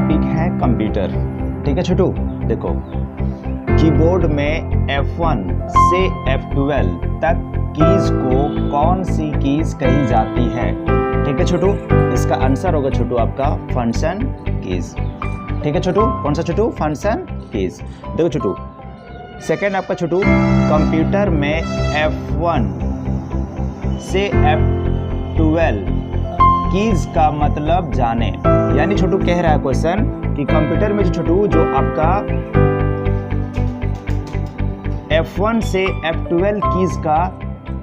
Topic है computer. ठीक है छोटू, देखो कीबोर्ड में F1 से F12 तक कीज को कौन सी कीज कही जाती है? ठीक है छोटू, इसका आंसर होगा छोटू आपका फंक्शन कीज। ठीक है छोटू, कौन सा छोटू? Function keys. देखो छोटू, सेकेंड आपका छोटू, कंप्यूटर में F1 से F12 कीज का मतलब जाने। यानी छोटू कह रहा है क्वेश्चन कि कंप्यूटर में छोटू जो आपका F1 से F12 कीज का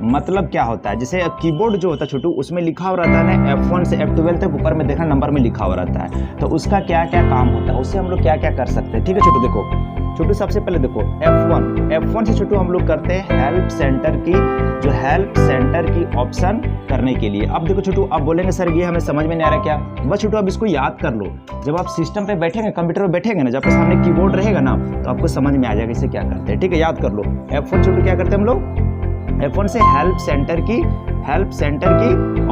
मतलब क्या होता है। जैसे कीबोर्ड जो होता है छोटू, उसमें लिखा हुआ रहता है ना F1 से F12 तक, ऊपर में देखना नंबर में लिखा हुआ रहता है, तो उसका क्या क्या काम होता है, उससे हम लोग क्या क्या कर सकते हैं। ठीक है छोटू, देखो छोटू सबसे पहले देखो F1 से छोटू हम लोग करते हैं हेल्प सेंटर की, जो हेल्प सेंटर की ऑप्शन करने के लिए। अब देखो छोटू, आप बोलेंगे सर ये हमें समझ में नहीं आ रहा क्या? बस छोटू अब इसको याद कर लो। जब आप सिस्टम पे बैठेंगे, कंप्यूटर पे बैठेंगे ना, जब आपके सामने कीबोर्ड रहेगा ना, तो आपको समझ में आ जाएगा इसे क्या करते हैं। ठीक है, याद कर लो। F1 छोटू क्या करते हैं हम लोग? F1 से हेल्प सेंटर की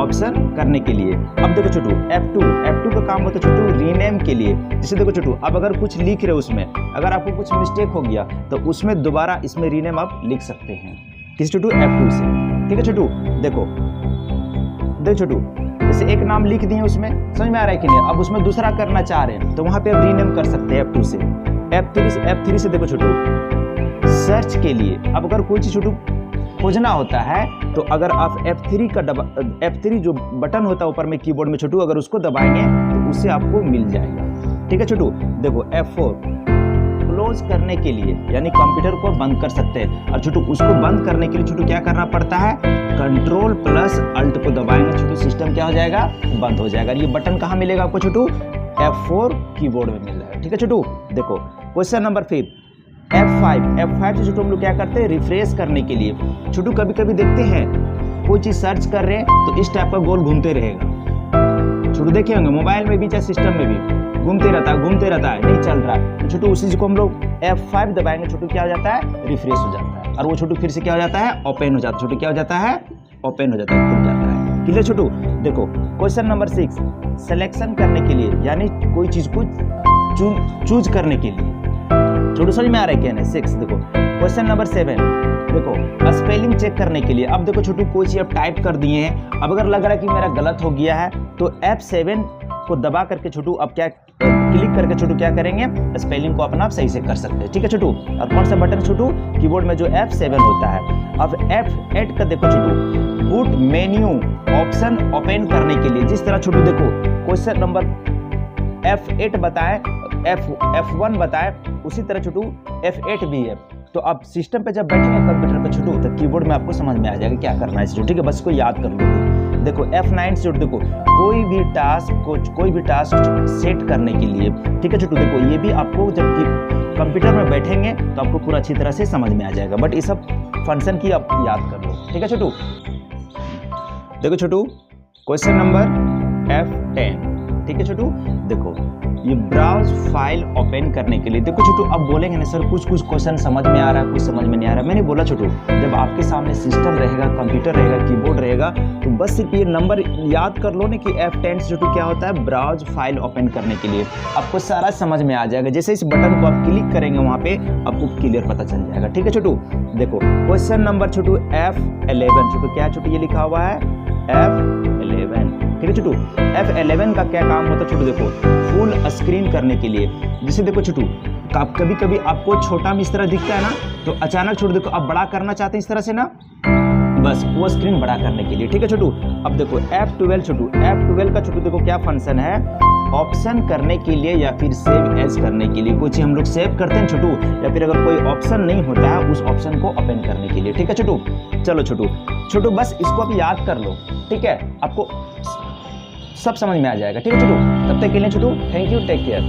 ऑप्शन करने के लिए। अब देखो छोटू F2 का काम होता है छोटू रीनेम के लिए। जैसे देखो छोटू, अब अगर कुछ लिख रहे हो उसमें, अगर आपको कुछ मिस्टेक हो गया तो उसमें दोबारा इसमें रीनेम आप लिख सकते हैं। किस छोटू? F2 से। ठीक है छोटू, देखो छोटू, जैसे एक नाम लिख दिए उसमें, समझ में आ रहा है कि नहीं? अब उसमें दूसरा करना चाह रहे हैं तो वहां पे आप रीनेम कर सकते हैं F2 से। F3 से देखो छोटू, सर्च के लिए। अब अगर कोई चीज छोटू खोजना होता है तो अगर आप F3 जो बटन होता है ऊपर में कीबोर्ड में छोटू, अगर उसको दबाएंगे तो उससे आपको मिल जाएगा। ठीक है छोटू, देखो F4 क्लोज करने के लिए, यानी कंप्यूटर को बंद कर सकते हैं। और छोटू उसको बंद करने के लिए छोटू क्या करना पड़ता है? कंट्रोल प्लस अल्ट को दबाएंगे छोटू, सिस्टम क्या हो जाएगा? बंद हो जाएगा। ये बटन कहाँ मिलेगा आपको छोटू? F4 कीबोर्ड में मिल जाएगा। ठीक है छोटू, देखो क्वेश्चन नंबर 5 F5 से छोटू हम लोग क्या करते हैं? रिफ्रेश करने के लिए। छोटू कभी कभी देखते हैं कोई चीज सर्च कर रहे हैं तो इस टाइप का गोल घूमते रहेगा। छोटू देखे होंगे मोबाइल में भी चाहे सिस्टम में भी घूमते रहता है, नहीं चल रहा है। तो छोटू उसी चीज को हम लोग F5 दबाएंगे छोटू, क्या हो जाता है? रिफ्रेश हो जाता है। और वो छोटू फिर से क्या हो जाता है? ओपन हो जाता है। छोटू क्या हो जाता है? ओपन हो जाता है, खुल जाता है। क्लियर छोटू? देखो क्वेश्चन नंबर 6 सिलेक्शन करने के लिए, यानी कोई चीज को चूज करने के लिए। छोटू समझ में आ रहा है क्या? 6 देखो क्वेश्चन नंबर 7 देखो स्पेलिंग चेक करने के लिए। अब देखो छोटू कोई चीज आप टाइप कर दिए हैं, अब अगर लग रहा है कि मेरा गलत हो गया है तो F7 को दबा करके छोटू अब क्या क्लिक करके छोटू क्या करेंगे? स्पेलिंग को अपना आप सही से कर सकते हैं। ठीक है छोटू, और कौन सा बटन छोटू? कीबोर्ड में जो F7 होता है। अब F8 का देखो छोटू, बूट मेन्यू ऑप्शन ओपन करने के लिए। जिस तरह छोटू देखो क्वेश्चन नंबर F8 बताए, F1 बताए, उसी तरह छोटू F8 भी है। तो आप सिस्टम पे जब बैठेंगे कंप्यूटर पे छोटू, तो कीबोर्ड में आपको समझ में आ जाएगा क्या करना है छोटू। ठीक है, बस को याद कर लो। देखो F9 से देखो कोई भी टास्क सेट करने के लिए। ठीक है छोटू, देखो ये भी आपको जब कंप्यूटर में बैठेंगे तो आपको पूरा अच्छी तरह से समझ में आ जाएगा, बट ये सब फंक्शन की आप याद कर लो। ठीक है छोटू, देखो छोटू क्वेश्चन नंबर F10। ठीक है छोटू, देखो ये ब्राउज फाइल ओपन करने के लिए। देखो छोटू अब बोलेंगे ना सर कुछ क्वेश्चन समझ में आ रहा है, कुछ समझ में नहीं आ रहा है। मैंने बोला छोटू जब आपके सामने सिस्टम रहेगा, कंप्यूटर रहेगा, कीबोर्ड रहेगा, तो बस सिर्फ ये नंबर याद कर लो ना कि F10 से छोटू क्या होता है? ब्राउज फाइल ओपन करने के लिए। आपको सारा समझ में आ जाएगा। जैसे इस बटन को आप क्लिक करेंगे वहां पे आपको क्लियर पता चल जाएगा। ठीक है छोटू, देखो क्वेश्चन नंबर छोटू F11 छोटू क्या छोटू ये लिखा हुआ है F11। ठीक है छोटू, F11 का क्या काम होता है छोटू? देखो फुल स्क्रीन करने के लिए। जैसे देखो छोटू कभी कभी आपको छोटा में इस तरह दिखता है ना, तो अचानक छोटू देखो आप बड़ा करना चाहते हैं इस तरह से ना, बस वो स्क्रीन बड़ा करने के लिए। ठीक है छोटू, अब देखो F12 का छोटू देखो क्या फंक्शन है? ऑप्शन करने के लिए या फिर सेव एज करने के लिए। कोई चीज हम लोग सेव करते हैं छोटू, या फिर अगर कोई ऑप्शन नहीं होता है उस ऑप्शन को ओपन करने के लिए। ठीक है छोटू, चलो छोटू बस इसको आप याद कर लो। ठीक है, आपको सब समझ में आ जाएगा। ठीक है छोटू, तब तक के लिए छोटू थैंक यू, टेक केयर।